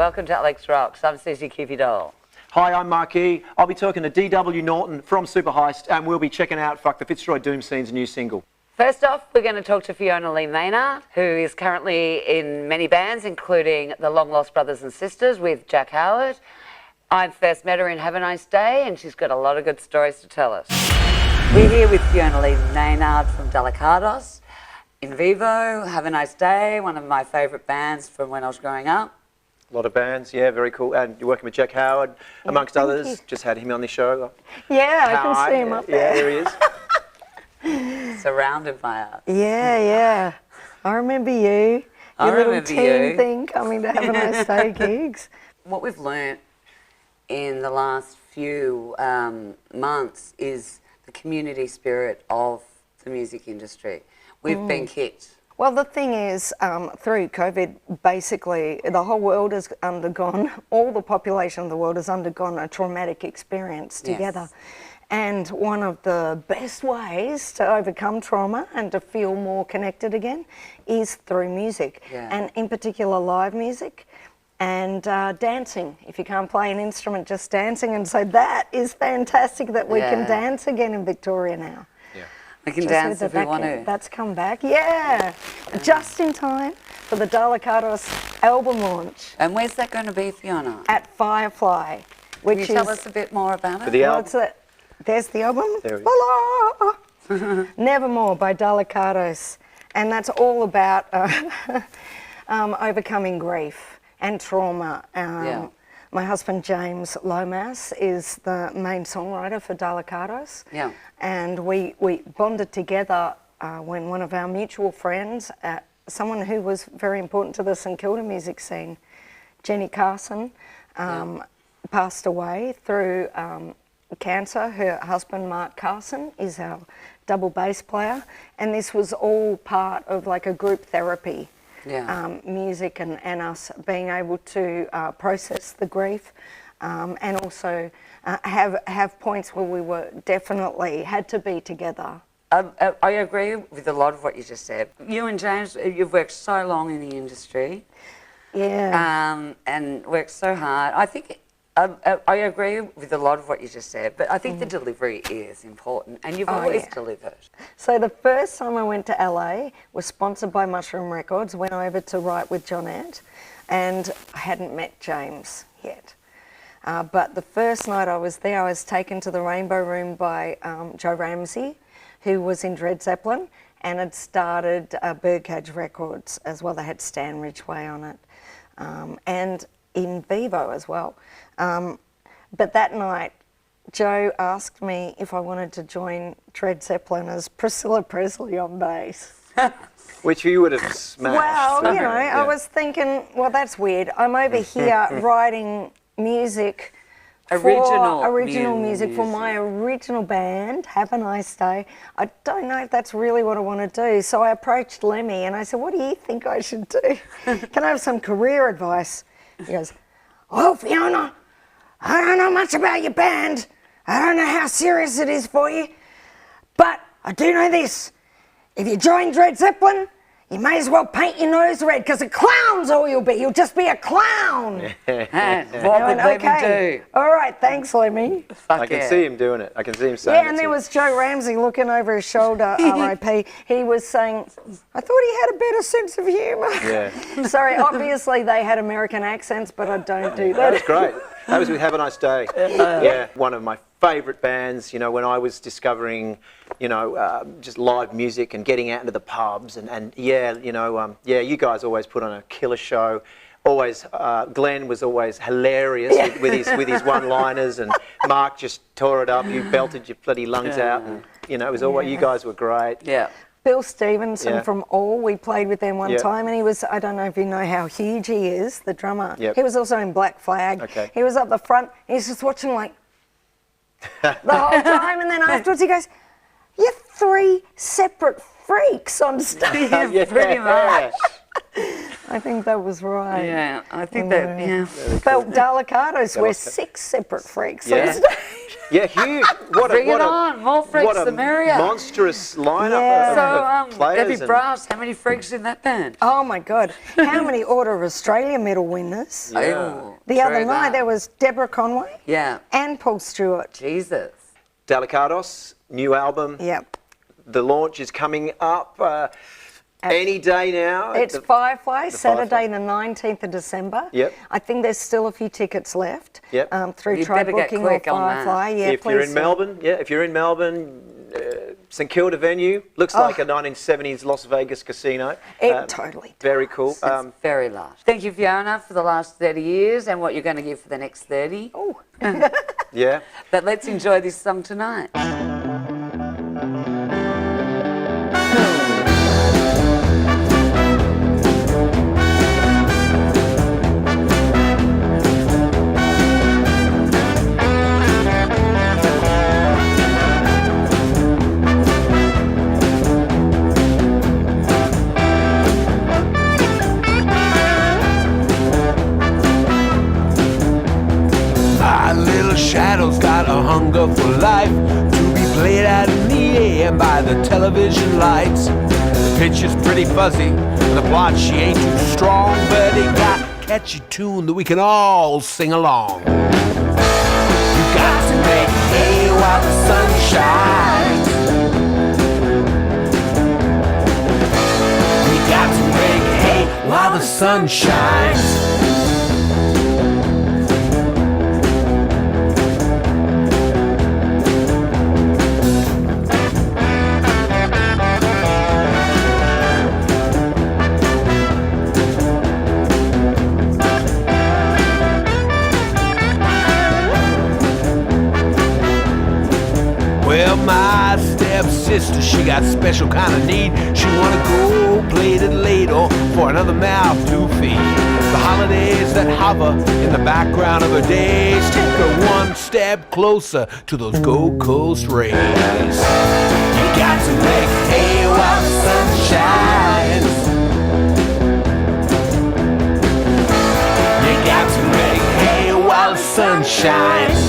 Welcome to Alex Rocks. I'm Suzi Dhol. Hi, I'm Marquis. I'll be talking to DW Norton from Superheist, and we'll be checking out the Fitzroy Doom Scene's new single. First off, we're going to talk to Fiona Lee Maynard, who is currently in many bands, including the Long Lost Brothers and Sisters with Jack Howard. I first met her in Have a Nice Day, and she's got a lot of good stories to tell us. We're here with Fiona Lee Maynard from Dalicados. In Vivo, Have a Nice Day, one of my favourite bands from when I was growing up. A lot of bands, yeah, very cool. And you're working with Jack Howard, amongst others. You. Just had him on this show. Yeah, I can see him up there. Yeah, there he is. Surrounded by us. Yeah. I remember you. Your little team thing coming to Have a Nice Day gigs. What we've learnt in the last few months is the community spirit of the music industry. We've been kicked. Well, the thing is, through COVID, basically, the whole world has undergone, all the population of the world has undergone a traumatic experience together. Yes. And one of the best ways to overcome trauma and to feel more connected again is through music. Yeah. And in particular, live music and dancing. If you can't play an instrument, just dancing. And so that is fantastic that we can dance again in Victoria now. We can dance if we want to. That's come back, just in time for the Dalicados album launch. And where's that going to be, Fiona? At Firefly, which is... Can you tell us a bit more about it? For the album? There's the album. There it is. Nevermore by Dalicados. And that's all about overcoming grief and trauma. My husband, James Lomas, is the main songwriter for Delicatos. Yeah. And we bonded together when one of our mutual friends, someone who was very important to the St Kilda music scene, Jenny Carson, passed away through cancer. Her husband, Mark Carson, is our double bass player. And this was all part of like a group therapy. Music and us being able to process the grief and also have points where we were definitely had to be together. I agree with a lot of what you just said. You and James, you've worked so long in the industry. Yeah. And worked so hard. I think I agree with a lot of what you just said, but I think the delivery is important, and you've always delivered. So the first time I went to LA was sponsored by Mushroom Records, went over to write with Johnette, and I hadn't met James yet. But the first night I was there, I was taken to the Rainbow Room by Joe Ramsey, who was in Dred Zeppelin, and had started Birdcage Records as well. They had Stan Ridgway on it, and in Vivo as well. But that night, Joe asked me if I wanted to join Dred Zeppelin as Priscilla Presley on bass. Which you would have smashed. Well, you know, I was thinking, well, that's weird. I'm over here writing music, original music for my original band, Have a Nice Day. I don't know if that's really what I want to do. So I approached Lemmy and I said, what do you think I should do? Can I have some career advice? He goes, well, Fiona, I don't know much about your band. I don't know how serious it is for you. But I do know this. If you join Dred Zeppelin, you may as well paint your nose red, because a clown's all you'll be. You'll just be a clown. What would Lemmy do? All right, thanks, Lemmy. I can see him doing it. I can see him saying it. Yeah, and there was Joe Ramsey looking over his shoulder, R.I.P. He was saying, I thought he had a better sense of humour. Yeah. Sorry, obviously they had American accents, but I don't do that. That was great. That was with Have a Nice Day. Yeah, one of my favourite bands, you know, when I was discovering, you know, just live music and getting out into the pubs and you guys always put on a killer show. Always, Glenn was always hilarious with his one-liners, and Mark just tore it up. You belted your bloody lungs out, and you know, it was always, you guys were great. Yeah. Bill Stevenson from All, we played with them one time, and he was, I don't know if you know how huge he is, the drummer. He was also in Black Flag. Okay. He was up the front, he's just watching like the whole time, and then afterwards he goes, you're three separate freaks on stage. Pretty much. I think that was right. Yeah, I think that, But Dalicados, we're six separate freaks on stage. Yeah, huge. Bring it on. More freaks, the merrier. Monstrous lineup Yeah. of players. Debbie Brass, how many freaks in that band? Oh my God. How many Order of Australia medal winners? Yeah. Oh, The other true night that. there was Deborah Conway Yeah. and Paul Stewart. Jesus. Dalicados, new album. Yep. The launch is coming up any day now. It's The- Firefly, the Saturday Firefly. the 19th of December. Yep. I think there's still a few tickets left. Yep. Through You Trade better get Booking or quick on that. Firefly. Yeah, if you're please in do. Melbourne, if you're in Melbourne, St Kilda venue looks like a 1970s Las Vegas casino. It totally does. Very cool. It's very large. Thank you, Fiona, for the last 30 years and what you're going to give for the next 30. Oh. Yeah. But let's enjoy this song tonight. My little shadow's got a hunger for life, to be played out in the air by the television lights. The picture's pretty fuzzy, and the plot she ain't too strong, but it got a catchy tune that we can all sing along. You got to make hay while the sun shines. You got to make hay while the sun shines. Well, my stepsister, she got special kind of need. She wanna go plated ladle for another mouth to feed. The holidays that hover in the background of her days take her one step closer to those Gold Coast rays. You got to make hay while the sun shines. You got to make hay while the sun shines.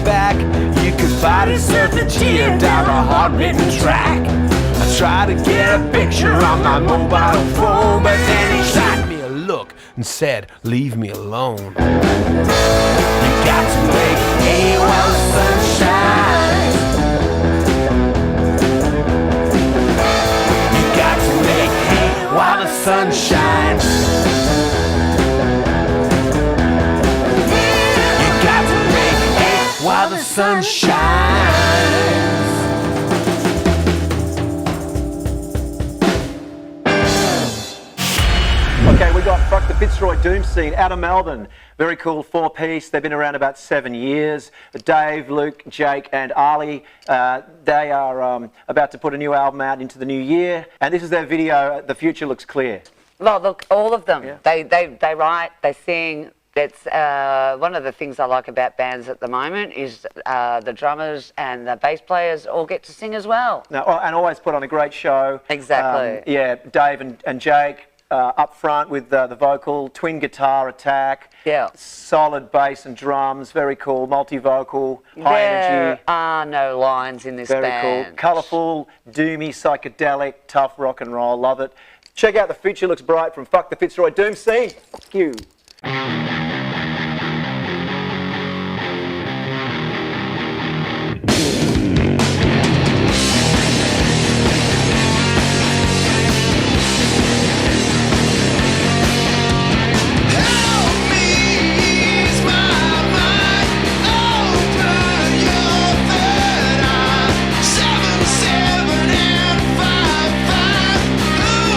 Back, you could body surf and tear down a hard-written track. I tried to get a picture on my mobile phone, but then he shot me a look and said, "Leave me alone." You got to make hay while the sun shines. You got to make hay while the sun shines. While the sun shines. Okay, we got Fuck the Fitzroy Doom Scene out of Melbourne. Very cool four-piece. They've been around about 7 years. Dave, Luke, Jake and Ali, they are about to put a new album out into the new year. And this is their video, The Future Looks Clear. Well, look, all of them. Yeah. They write, they sing. That's one of the things I like about bands at the moment is the drummers and the bass players all get to sing as well. Now, and always put on a great show. Exactly. Yeah, Dave and Jake up front with the vocal, twin guitar attack. Yeah. Solid bass and drums, very cool, multi-vocal, high energy. There are no lines in this Very band. cool. Colourful, doomy, psychedelic, tough rock and roll. Love it. Check out The Future Looks Bright from Fuck the Fitzroy Doom Scene. Thank you. Seven, and 5, 5.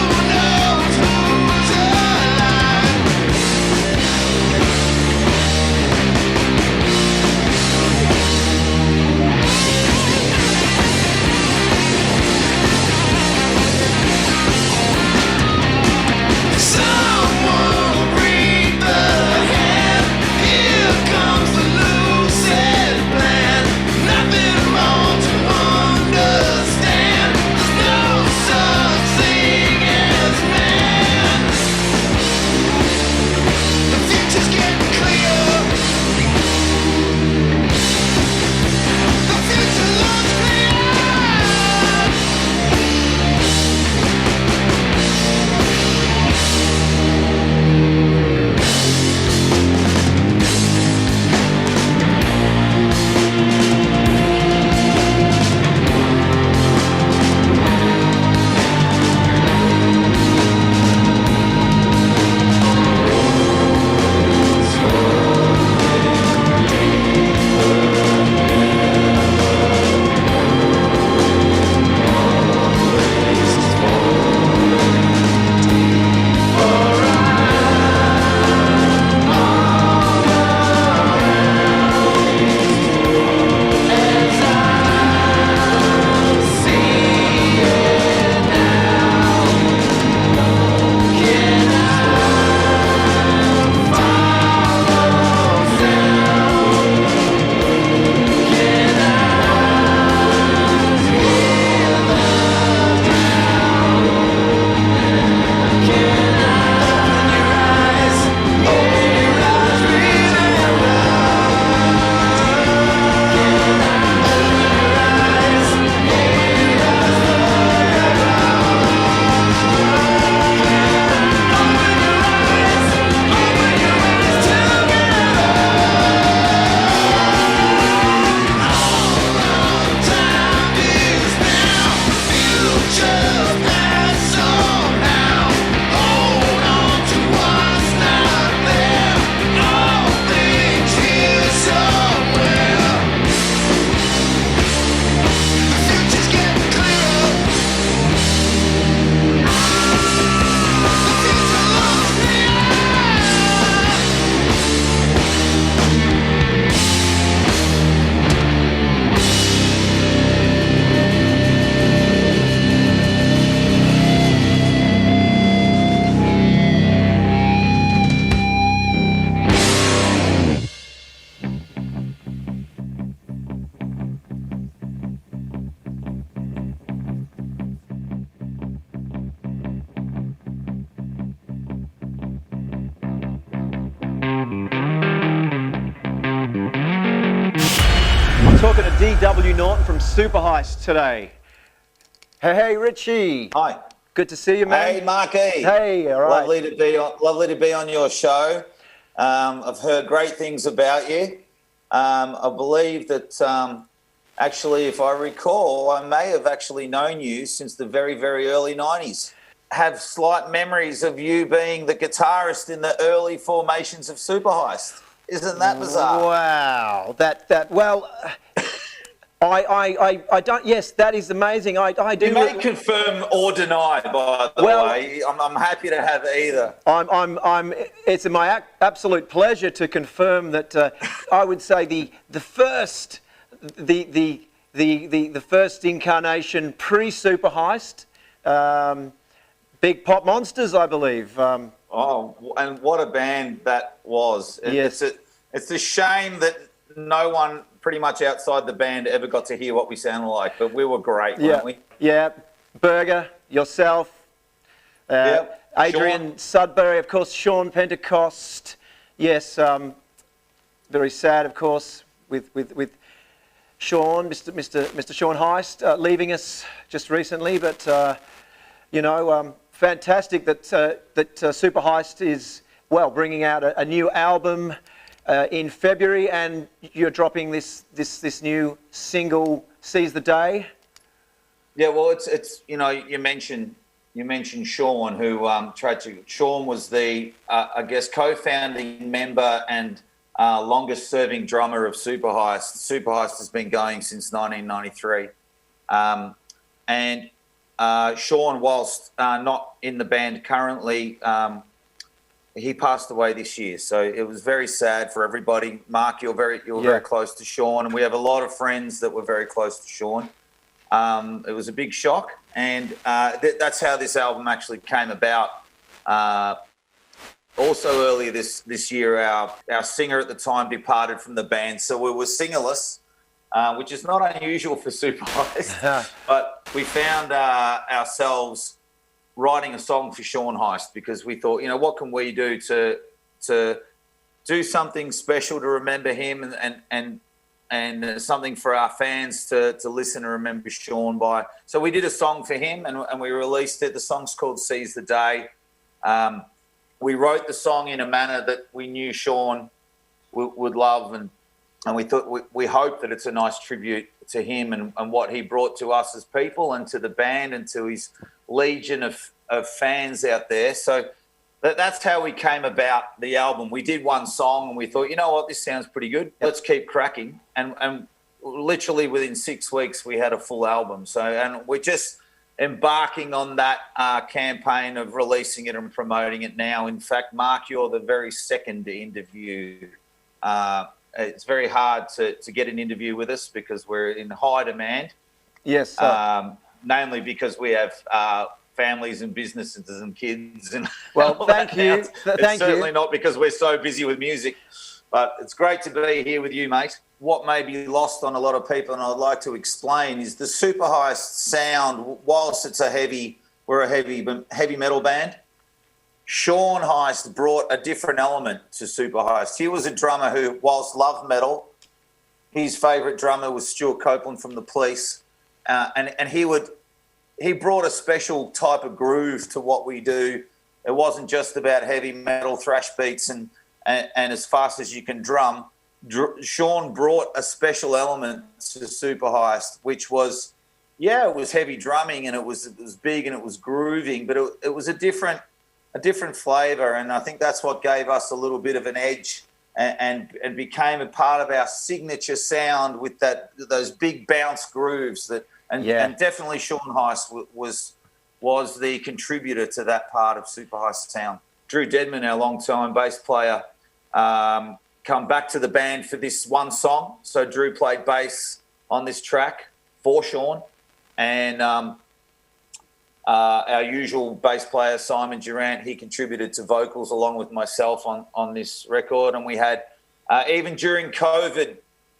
talking to D.W. Norton from Superheist today. Hey, Richie. Hi. Good to see you, man. Hey, Marky. Hey, all right. Lovely to be on your show. I've heard great things about you. I believe that actually, if I recall, I may have actually known you since the very, very early 90s. Have slight memories of you being the guitarist in the early formations of Superheist. Isn't that bizarre? Wow. Well, I don't. Yes, that is amazing. I do. You may confirm or deny, by the way. I'm happy to have either. It's my absolute pleasure to confirm that. I would say the first incarnation pre-Superheist, Big Pop Monsters, I believe. Oh, and what a band that was! Yes. It's a shame that no one pretty much outside the band ever got to hear what we sounded like, but we were great, weren't we? Yeah, Berger, yourself, Adrian Sean. Sudbury, of course, Sean Pentecost. Yes, very sad, of course, with Sean, Mr. Sean Heist, leaving us just recently. But fantastic that Superheist is bringing out a new album in February, and you're dropping this new single, Seize the Day. Yeah, well, it's you mentioned Sean, who Sean was the I guess co-founding member and longest serving drummer of Superheist. Superheist has been going since 1993, and Sean, whilst not in the band currently, he passed away this year, so it was very sad for everybody. Mark, you're very close to Sean, and we have a lot of friends that were very close to Sean. It was a big shock, and that's how this album actually came about. Also earlier this year, our singer at the time departed from the band, so we were singerless, which is not unusual for Superheist. But we found ourselves writing a song for Sean Heist because we thought, what can we do to do something special to remember him and something for our fans to listen and remember Sean by. So we did a song for him and we released it. The song's called Seize the Day. We wrote the song in a manner that we knew Sean would love, and we thought we hope that it's a nice tribute to him and what he brought to us as people and to the band and to his legion of fans out there. So that's how we came about the album. We did one song and we thought, this sounds pretty good. Let's keep cracking. And literally within 6 weeks, we had a full album. So, and we're just embarking on that campaign of releasing it and promoting it now. In fact, Mark, you're the very second interview. It's very hard to get an interview with us because we're in high demand. Yes, sir. Namely because we have families and businesses and kids. And thank you. It's certainly not because we're so busy with music, but it's great to be here with you, mate. What may be lost on a lot of people, and I'd like to explain, is the Superheist sound. Whilst we're a heavy metal band, Sean Heist brought a different element to Superheist. He was a drummer who, whilst loved metal, his favourite drummer was Stuart Copeland from The Police, and he brought a special type of groove to what we do. It wasn't just about heavy metal thrash beats and as fast as you can drum. Sean brought a special element to Superheist, which was, it was heavy drumming and it was big and it was grooving, but it was a different flavour, and I think that's what gave us a little bit of an edge and became a part of our signature sound with those big bounce grooves and definitely Sean Heist was the contributor to that part of Superheist sound. Drew Deadman, our long-time bass player, come back to the band for this one song. So Drew played bass on this track for Sean, and our usual bass player, Simon Durant, he contributed to vocals along with myself on this record. And we had, even during COVID,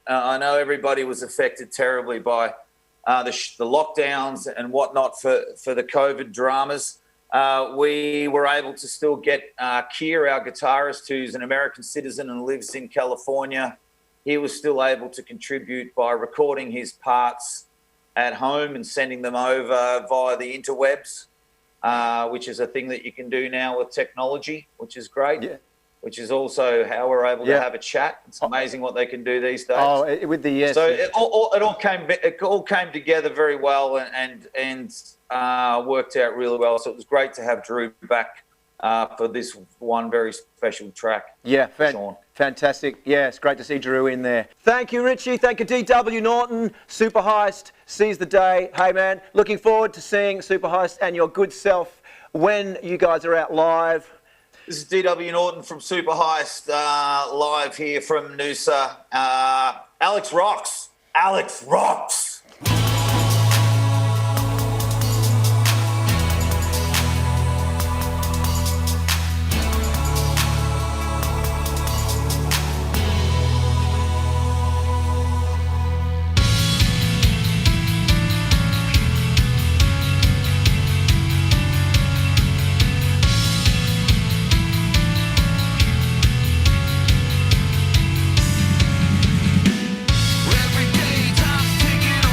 I know everybody was affected terribly by the lockdowns and whatnot for the COVID dramas. We were able to still get Keir, our guitarist, who's an American citizen and lives in California. he was still able to contribute by recording his parts at home and sending them over via the interwebs, which is a thing that you can do now with technology, which is great. Yeah. Which is also how we're able to have a chat. It's amazing what they can do these days. Oh, with the So it all came together very well and worked out really well. So it was great to have Drew back for this one very special track. Yeah, fantastic. Yeah, it's great to see Drew in there. Thank you, Richie. Thank you, DW Norton. Superheist seize the day. Hey, man, looking forward to seeing Superheist and your good self when you guys are out live. This is DW Norton from Superheist, live here from Noosa. Alex rocks. Alex rocks. Every day, time's ticking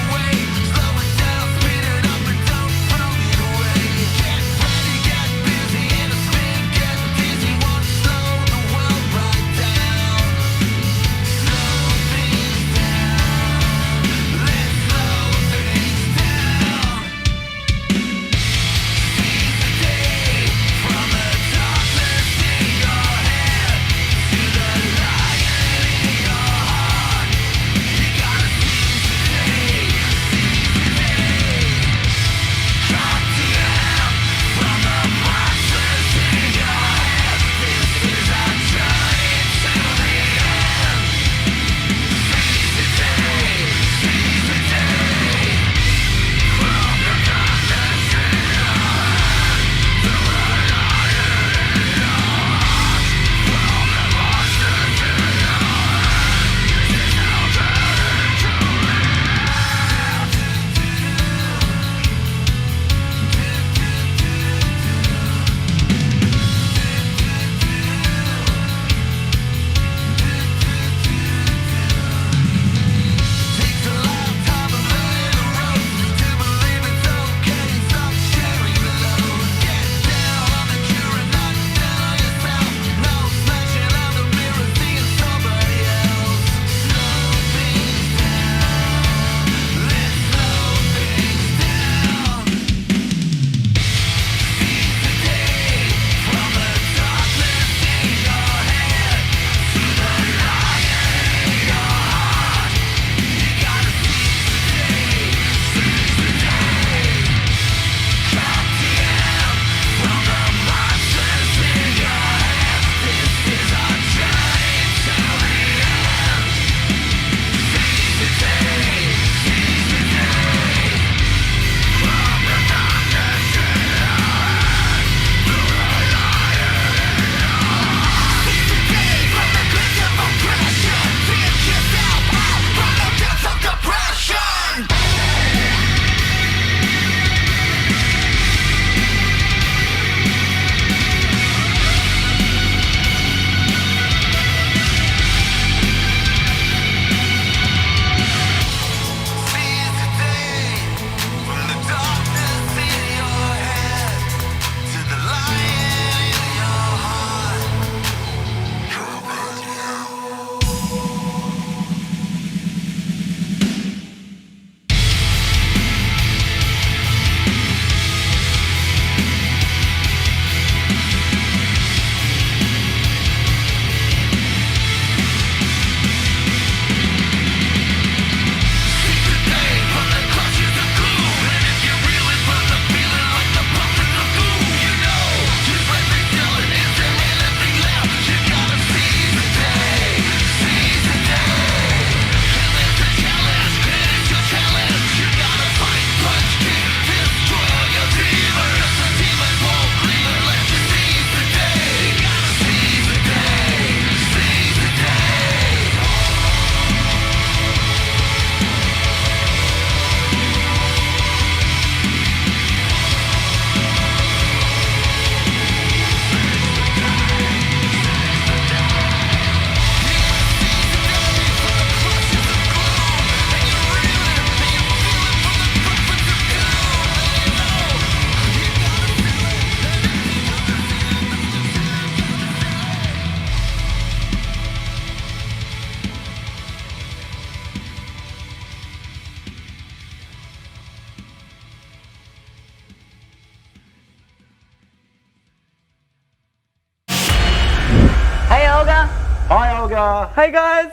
Olga. Hey guys,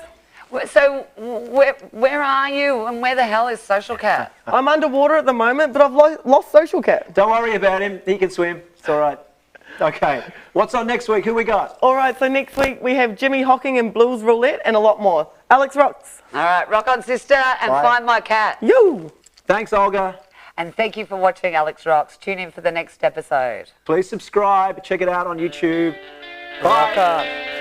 So where are you and where the hell is Social Cat? I'm underwater at the moment, but I've lost Social Cat. Don't worry about him. He can swim. It's all right. Okay. What's on next week? Who we got? All right, so next week we have Jimmy Hocking and Blues Roulette and a lot more. Alex rocks. All right, rock on, sister, and Bye. find my cat. You. Thanks, Olga. And thank you for watching Alex Rocks. Tune in for the next episode. Please subscribe. Check it out on YouTube. Rock on.